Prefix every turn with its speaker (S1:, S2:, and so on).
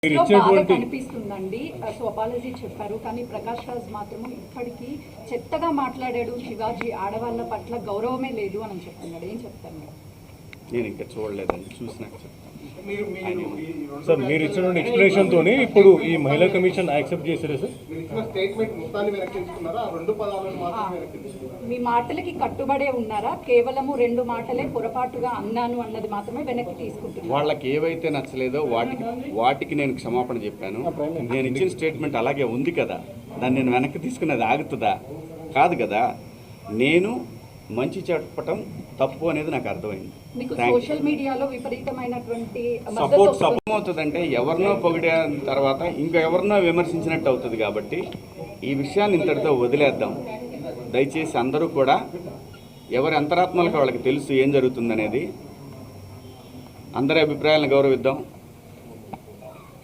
S1: కనిపిస్తుందండి. So apology చెప్పారు, కానీ ప్రకాష్ రాజ్ మాత్రం ఇప్పటికీ చెత్తగా మాట్లాడాడు. శివాజీ ఆడవాళ్ళ పట్ల గౌరవమే లేదు అని చెప్తున్నాడు. ఏం చెప్తాను?
S2: నేను ఇంకా చూడలేదండి, చూసినాక చెప్తాను.
S3: సార్ మీరు ఇచ్చిన ఎక్స్ప్లెనేషన్ తోని ఇప్పుడు ఈ మహిళా కమిషన్ యాక్సెప్ట్ చేశారా సార్?
S1: మీ మాటలకి కట్టుబడే ఉన్నారా? కేవలము 2 మాటలే పొరపాటుగా అన్నాను అన్నది మాత్రమే వెనక్కి తీసుకుంటున్నారు.
S2: వాళ్ళకి ఏవైతే నచ్చలేదో వాటికి నేను క్షమాపణ చెప్పాను. నేను ఇచ్చిన స్టేట్మెంట్ అలాగే ఉంది కదా, దాన్ని నేను వెనక్కి తీసుకునేది ఆగుతుందా? కాదు కదా. నేను మంచి చెప్పటం తప్పు అనేది నాకు అర్థమైంది.
S1: సోషల్ మీడియాలో విపరీతమైనటువంటి
S2: సపోర్ట్ అవుతుందంటే ఎవరినో పొగిడే తర్వాత ఇంకా ఎవరినో విమర్శించినట్టు అవుతుంది. కాబట్టి ఈ విషయాన్ని ఇంతటితో వదిలేద్దాం. దయచేసి అందరూ కూడా ఎవరి అంతరాత్మలకు వాళ్ళకి తెలుసు ఏం జరుగుతుందనేది. అందరి అభిప్రాయాలను గౌరవిద్దాం.